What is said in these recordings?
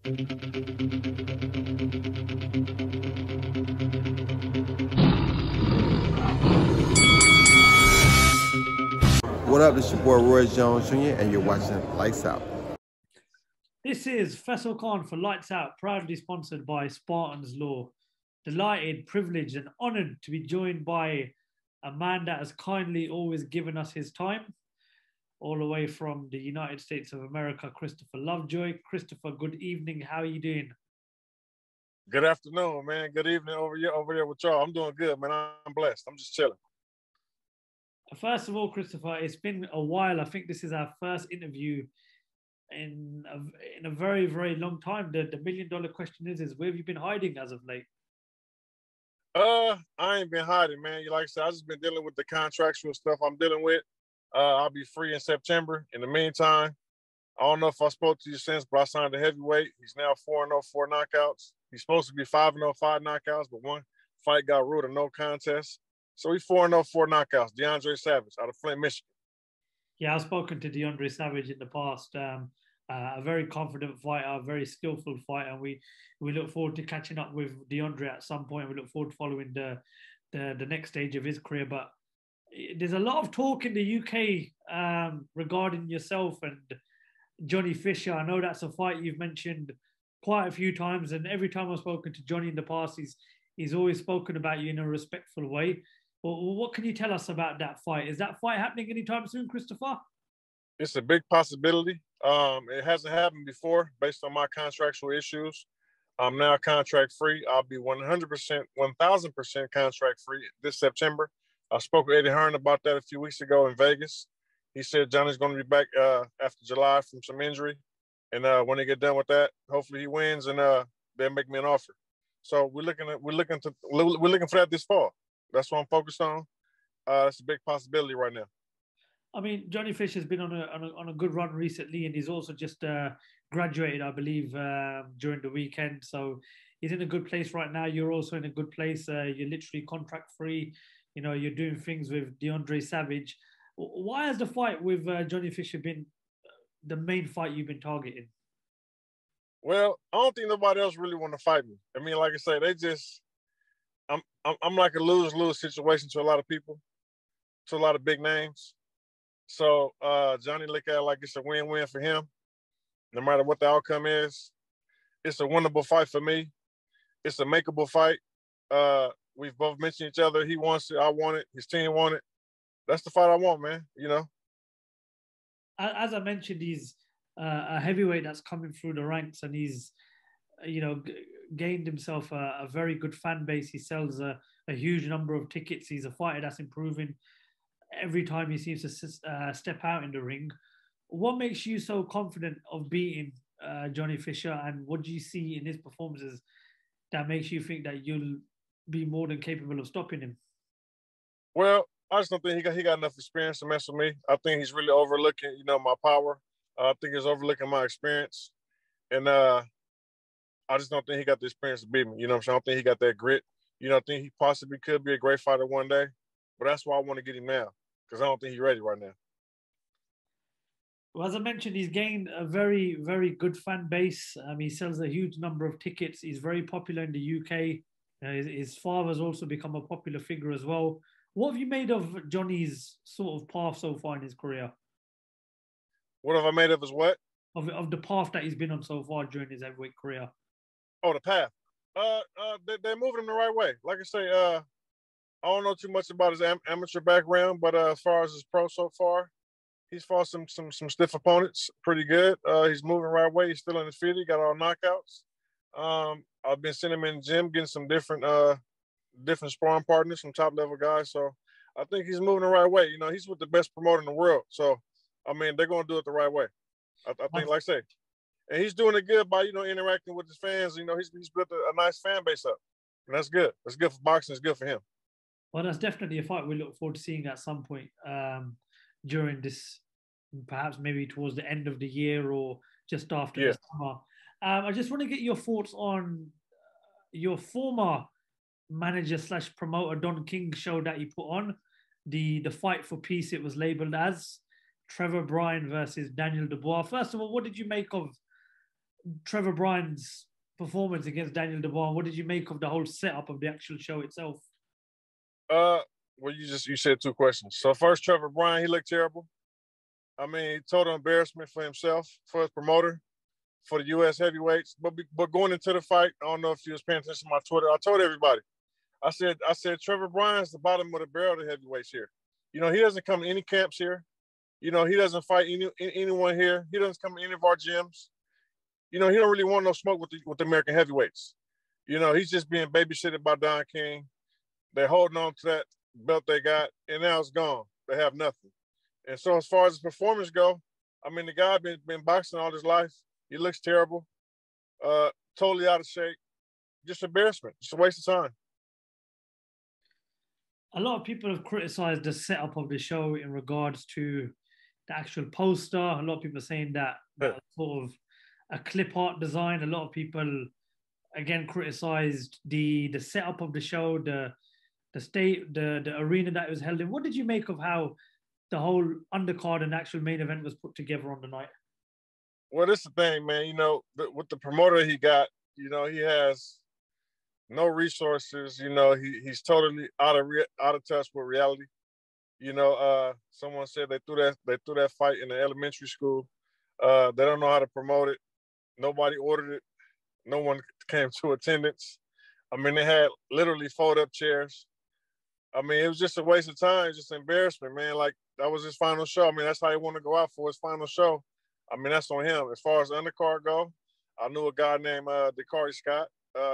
What up, this your boy Ruiz Jones Jr. and you're watching Lights Out. This is Faisal Khan for Lights Out, proudly sponsored by Spartans Law. Delighted, privileged and honoured to be joined by a man that has kindly always given us his time, all the way from the United States of America, Christopher Lovejoy. Christopher, good evening. How are you doing? Good afternoon, man. Good evening over there with y'all. I'm doing good, man. I'm blessed. I'm just chilling. First of all, Christopher, it's been a while. I think this is our first interview in a very, very long time. The $1 million question is where have you been hiding as of late? I ain't been hiding, man. Like I said, I just been dealing with the contractual stuff I'm dealing with. I'll be free in September. In the meantime, I don't know if I spoke to you since, but I signed a heavyweight. He's now 4-0, 4 knockouts. He's supposed to be 5-0, 5 knockouts, but one fight got ruled a no contest. So he's 4-0, 4 knockouts. Deontay Savage out of Flint, Michigan. Yeah, I've spoken to Deontay Savage in the past. A very confident fighter, a very skillful fighter. We look forward to catching up with Deontay at some point. We look forward to following the next stage of his career. But there's a lot of talk in the UK regarding yourself and Johnny Fisher. I know that's a fight you've mentioned quite a few times, and every time I've spoken to Johnny in the past, he's always spoken about you in a respectful way. Well, what can you tell us about that fight? Is that fight happening anytime soon, Christopher? It's a big possibility. It hasn't happened before based on my contractual issues. I'm now contract free. I'll be 100%, 1000% contract free this September. I spoke with Eddie Hearn about that a few weeks ago in Vegas. He said Johnny's going to be back after July from some injury. And when they get done with that, hopefully he wins and they'll make me an offer. So we're looking for that this fall. That's what I'm focused on. It's a big possibility right now. I mean, Johnny Fisher's been on a good run recently, and he's also just graduated, I believe, during the weekend. So he's in a good place right now. You're also in a good place. You're literally contract free. You know, you're doing things with Deontay Savage. Why has the fight with Johnny Fisher been the main fight you've been targeting? Well, I don't think nobody else really want to fight me. I mean, like I say, I'm like a lose-lose situation to a lot of people, to a lot of big names. So Johnny look at it like it's a win-win for him. No matter what the outcome is, it's a winnable fight for me. It's a makeable fight. We've both mentioned each other. He wants it. I want it. His team want it. That's the fight I want, man. You know. As I mentioned, he's a heavyweight that's coming through the ranks, and he's, gained himself a very good fan base. He sells a huge number of tickets. He's a fighter that's improving every time he seems to step out in the ring. What makes you so confident of beating Johnny Fisher, and what do you see in his performances that makes you think that you'll be more than capable of stopping him? Well, I just don't think he got enough experience to mess with me. I think he's really overlooking, my power. I think he's overlooking my experience, and I just don't think he got the experience to beat me. You know what I'm saying? I don't think he got that grit. I think he possibly could be a great fighter one day, but that's why I want to get him now, because I don't think he's ready right now. Well, as I mentioned, he's gained a very, very good fan base. He sells a huge number of tickets. He's very popular in the UK. His father's also become a popular figure as well. What have you made of Johnny's sort of path so far in his career? What have I made of his what? Of the path that he's been on so far during his heavyweight career. Oh, the path. They're moving him the right way. Like I say, I don't know too much about his amateur background, but as far as his pro so far, he's fought some stiff opponents, pretty good. He's moving the right way. He's still undefeated. He got all knockouts. I've been sending him in the gym, getting some different sparring partners, some top level guys. So I think he's moving the right way. He's with the best promoter in the world. So they're gonna do it the right way. I think, like I say, and he's doing it good by interacting with his fans. He's built a nice fan base up, and that's good. That's good for boxing. It's good for him. Well, that's definitely a fight we look forward to seeing at some point during this, perhaps maybe towards the end of the year or just after the summer. I just want to get your thoughts on your former manager / promoter Don King show that you put on, the Fight for Peace. It was labeled as Trevor Bryan versus Daniel Dubois. First of all, what did you make of Trevor Bryan's performance against Daniel Dubois? What did you make of the whole setup of the actual show itself? Well, you said two questions. So first, Trevor Bryan, he looked terrible. I mean, total embarrassment for himself, for his promoter, for the U.S. heavyweights. But going into the fight, I don't know if you was paying attention to my Twitter. I told everybody. I said Trevor Bryan's the bottom of the barrel of the heavyweights here. You know, he doesn't come to any camps here. You know, he doesn't fight anyone here. He doesn't come to any of our gyms. You know, he don't really want no smoke with the American heavyweights. You know, he's just being babysitted by Don King. They're holding on to that belt they got, and now it's gone. They have nothing. And so as far as his performance go, I mean, the guy been boxing all his life. He looks terrible, totally out of shape. Just embarrassment. Just a waste of time. A lot of people have criticized the setup of the show in regards to the actual poster. A lot of people are saying that sort of a clip art design. A lot of people, again, criticized the setup of the show, the arena that it was held in. What did you make of how the whole undercard and actual main event was put together on the night? Well, this is the thing, man. You know, with the promoter he got, you know, he has no resources. You know, he's totally out of touch with reality. You know, someone said they threw that fight in the elementary school. They don't know how to promote it. Nobody ordered it. No one came to attendance. I mean, they had literally fold-up chairs. I mean, it was just a waste of time, just embarrassment, man. Like, that was his final show. I mean, that's how he wanted to go out for his final show. I mean, that's on him. As far as the undercard go, I knew a guy named Dakari Scott.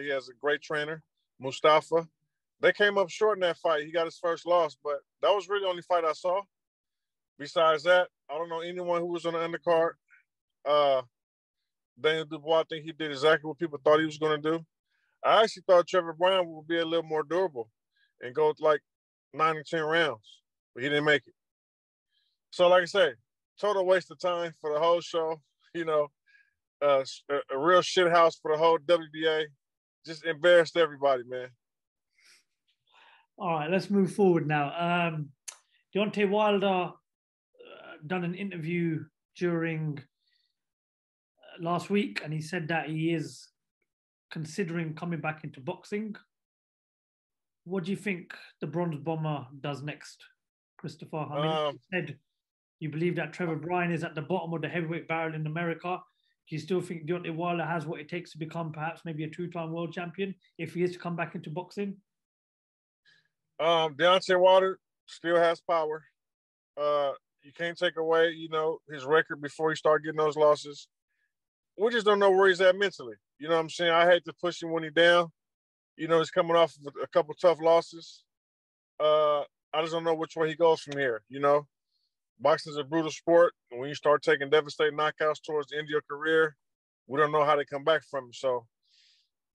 He has a great trainer, Mustafa. They came up short in that fight. He got his first loss, but that was really the only fight I saw. Besides that, I don't know anyone who was on the undercard. Daniel Dubois, I think he did exactly what people thought he was going to do. I actually thought Trevor Bryan would be a little more durable and go like 9 or 10 rounds, but he didn't make it. So, like I say, total waste of time for the whole show. You know, a real shit house for the whole WBA. Just embarrassed everybody, man. All right, let's move forward now. Deontay Wilder done an interview during last week, and he said that he is considering coming back into boxing. What do you think the Bronze Bomber does next, Christopher? I mean, you said you believe that Trevor Bryan is at the bottom of the heavyweight barrel in America. Do you still think Deontay Wilder has what it takes to become perhaps maybe a 2-time world champion if he is to come back into boxing? Deontay Wilder still has power. You can't take away, you know, his record before he started getting those losses. We just don't know where he's at mentally. You know what I'm saying? I hate to push him when he's down. You know, he's coming off of a couple tough losses. I just don't know which way he goes from here, you know? Boxing is a brutal sport. And when you start taking devastating knockouts towards the end of your career, we don't know how to come back from it. So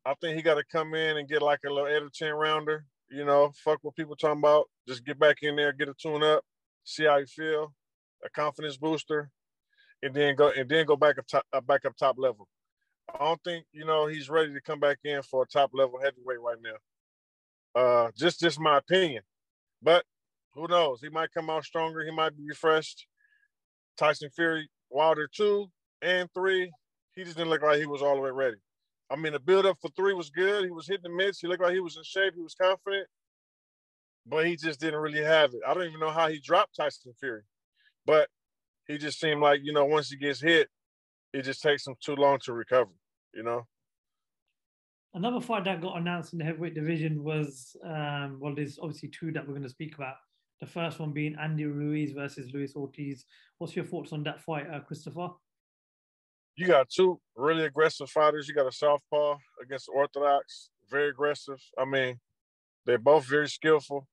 I think he got to come in and get like a little 8 or 10 rounder, you know, fuck what people talking about. Just get back in there, get a tune up, see how you feel, a confidence booster, and then go back up top level. I don't think, you know, he's ready to come back in for a top level heavyweight right now. Just my opinion. But who knows? He might come out stronger. He might be refreshed. Tyson Fury, Wilder 2 and 3, he just didn't look like he was all the way ready. I mean, the build-up for 3 was good. He was hitting the mitts. He looked like he was in shape. He was confident. But he just didn't really have it. I don't even know how he dropped Tyson Fury. But he just seemed like, you know, once he gets hit, it just takes him too long to recover, you know? Another fight that got announced in the heavyweight division was, well, there's obviously 2 that we're going to speak about. The first one being Andy Ruiz versus Ruiz Ortiz. What's your thoughts on that fight, Christopher? You got 2 really aggressive fighters. You got a southpaw against the orthodox, very aggressive. I mean, they're both very skillful.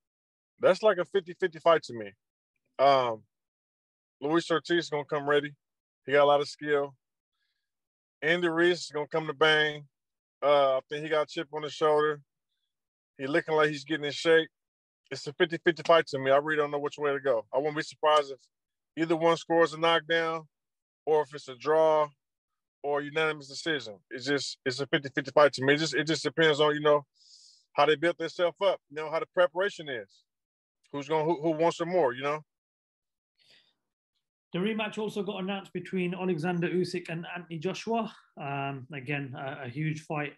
That's like a 50-50 fight to me. Ruiz Ortiz is going to come ready. He got a lot of skill. Andy Ruiz is going to come to bang. I think he got a chip on his shoulder. He's looking like he's getting in shape. It's a 50-50 fight to me. I really don't know which way to go. I won't be surprised if either one scores a knockdown or if it's a draw or unanimous decision. It's a 50-50 fight to me. It just depends on, you know, how they built themselves up, you know, how the preparation is. Who wants some more, you know? The rematch also got announced between Alexander Usyk and Anthony Joshua. Again, a huge fight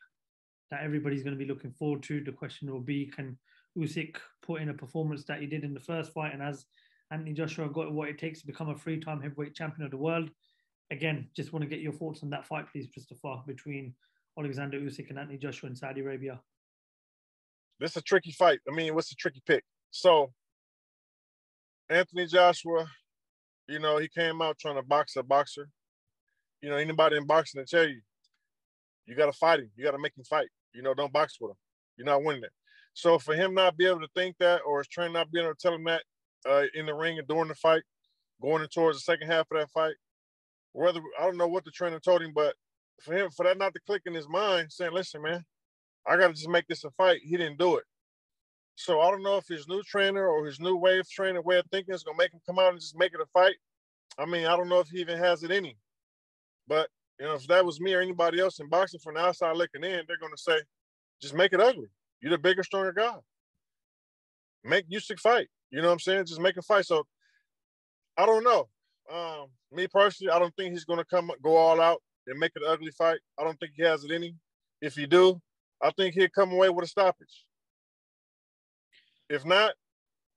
that everybody's going to be looking forward to. The question will be, can Usyk put in a performance that he did in the first fight? And has Anthony Joshua got what it takes to become a three-time heavyweight champion of the world? Again, just want to get your thoughts on that fight, please, Christopher, between Alexander Usyk and Anthony Joshua in Saudi Arabia. This is a tricky fight. I mean, what's a tricky pick? So, Anthony Joshua, you know, he came out trying to box a boxer. You know, anybody in boxing will tell you, you got to fight him. You got to make him fight. You know, don't box with him. You're not winning it. So for him not be able to think that, or his trainer not being able to tell him that in the ring and during the fight, going in towards the second half of that fight, whether I don't know what the trainer told him, but for him, for that not to click in his mind, saying, listen, man, I got to just make this a fight. He didn't do it. So I don't know if his new trainer or his new way of training, way of thinking is going to make him come out and just make it a fight. I mean, I don't know if he even has it in him. But, you know, if that was me or anybody else in boxing from the outside looking in, they're going to say, just make it ugly. You're the bigger, stronger guy. Make Usyk fight. You know what I'm saying? Just make a fight. So I don't know. Me personally, I don't think he's going to go all out and make it an ugly fight. I don't think he has it in him. If he do, I think he'll come away with a stoppage. If not,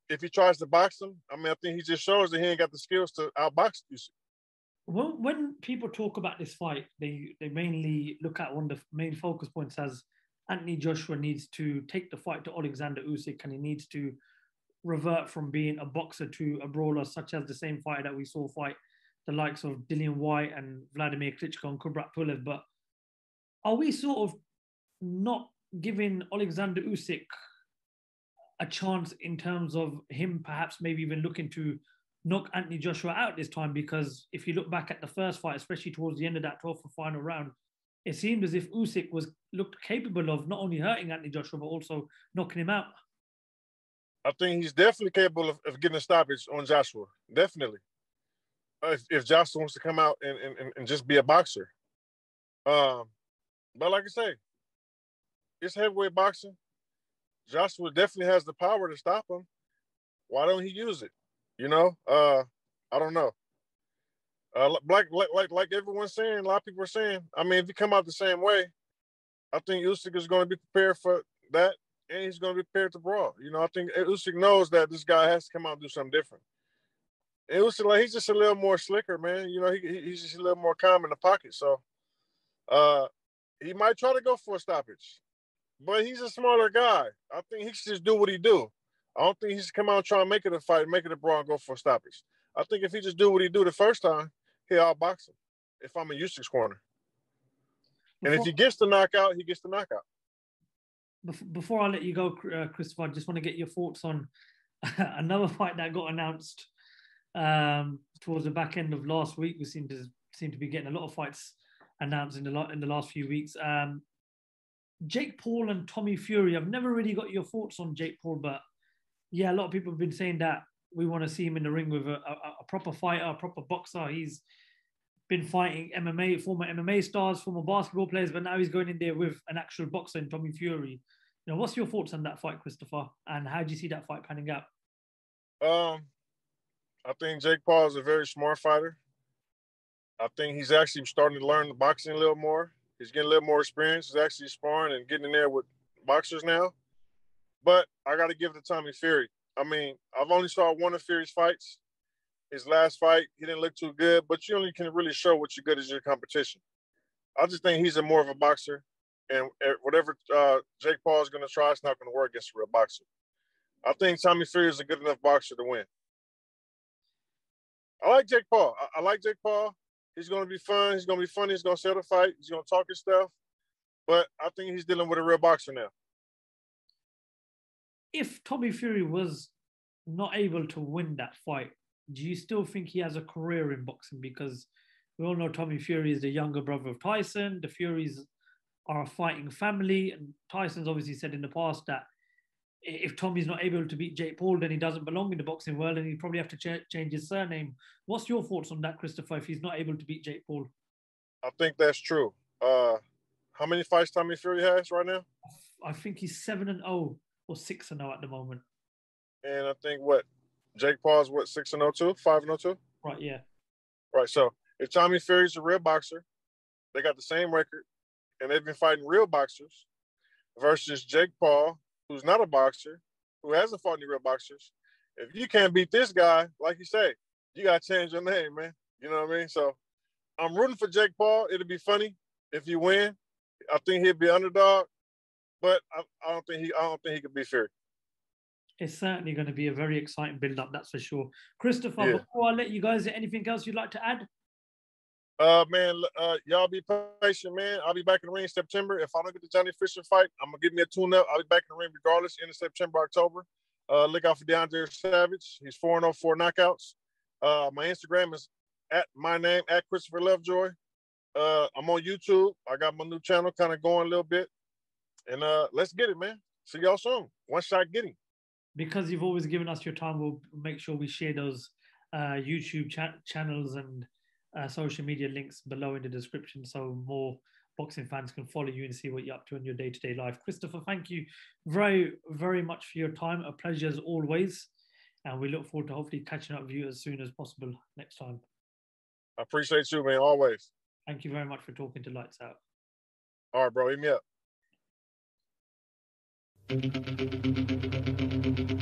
if he tries to box him, I mean, I think he just shows that he ain't got the skills to outbox Usyk. Well, when people talk about this fight, they mainly look at one of the main focus points as Anthony Joshua needs to take the fight to Alexander Usyk, and he needs to revert from being a boxer to a brawler, such as the same fighter that we saw fight the likes of Dillian White and Vladimir Klitschko and Kubrat Pulev. But are we sort of not giving Alexander Usyk a chance in terms of him perhaps maybe even looking to knock Anthony Joshua out this time? Because if you look back at the first fight, especially towards the end of that 12th and final round, it seemed as if Usyk looked capable of not only hurting Anthony Joshua, but also knocking him out. I think he's definitely capable of getting a stoppage on Joshua. Definitely. If Joshua wants to come out and just be a boxer. But like I say, it's heavyweight boxing. Joshua definitely has the power to stop him. Why don't he use it? You know, I don't know. Like everyone's saying, a lot of people are saying, I mean, if he come out the same way, I think Usyk is going to be prepared for that, and he's going to be prepared to brawl. You know, I think Usyk knows that this guy has to come out and do something different. And Usyk, like, he's just a little more slicker, man. You know, he's just a little more calm in the pocket. So he might try to go for a stoppage, but he's a smaller guy. I think he should just do what he do. I don't think he should come out and try and make it a fight, make it a brawl, and go for a stoppage. I think if he just do what he do the first time, he'll outbox him if I'm in Usyk's corner. And if he gets the knockout, he gets the knockout. Before I let you go, Christopher, I just want to get your thoughts on another fight that got announced towards the back end of last week. We seem to be getting a lot of fights announced in the last few weeks. Jake Paul and Tommy Fury. I've never really got your thoughts on Jake Paul, but yeah, a lot of people have been saying that we want to see him in the ring with a proper fighter, a proper boxer. He's been fighting MMA, former MMA stars, former basketball players, but now he's going in there with an actual boxer in Tommy Fury. You know, what's your thoughts on that fight, Christopher? And how do you see that fight panning out? I think Jake Paul is a very smart fighter. I think he's actually starting to learn the boxing a little more. He's getting a little more experience. He's actually sparring and getting in there with boxers now. But I got to give it to Tommy Fury. I mean, I've only saw one of Fury's fights. His last fight, he didn't look too good, but you only can really show what you're good as your competition. I just think he's more of a boxer, and whatever Jake Paul is going to try, it's not going to work against a real boxer. I think Tommy Fury is a good enough boxer to win. I like Jake Paul. I like Jake Paul. He's going to be fun. He's going to be funny. He's going to sell the fight. He's going to talk his stuff. But I think he's dealing with a real boxer now. If Tommy Fury was not able to win that fight, do you still think he has a career in boxing? Because we all know Tommy Fury is the younger brother of Tyson. The Furies are a fighting family. And Tyson's obviously said in the past that if Tommy's not able to beat Jake Paul, then he doesn't belong in the boxing world and he'd probably have to change his surname. What's your thoughts on that, Christopher, if he's not able to beat Jake Paul? I think that's true. How many fights Tommy Fury has right now? I think he's 7-0 or 6-0 at the moment. And I think Jake Paul's 6-0 too, 5-0 too? Right, yeah. Right. So if Tommy Fury's a real boxer, they got the same record, and they've been fighting real boxers versus Jake Paul, who's not a boxer, who hasn't fought any real boxers. If you can't beat this guy, like you say, you got to change your name, man. You know what I mean? So I'm rooting for Jake Paul. It'll be funny if you win. I think he'd be underdog, but I don't think he could beat Fury. It's certainly going to be a very exciting build-up, that's for sure. Christopher, Yeah. before I let you guys, anything else you'd like to add? Man, y'all be patient, man. I'll be back in the ring in September. If I don't get the Johnny Fisher fight, I'm gonna give me a tune-up. I'll be back in the ring regardless in September, October. Look out for Deontay Savage. He's 4-0, 4 knockouts. My Instagram is at my name, at Christopher Lovejoy. I'm on YouTube. I got my new channel kind of going a little bit. And let's get it, man. See y'all soon. One shot getting. Because you've always given us your time, we'll make sure we share those YouTube channels and social media links below in the description so more boxing fans can follow you and see what you're up to in your day-to-day life. Christopher, thank you very, very much for your time. A pleasure as always. And we look forward to hopefully catching up with you as soon as possible next time. I appreciate you, man, always. Thank you very much for talking to Lights Out. All right, bro. Hit me up.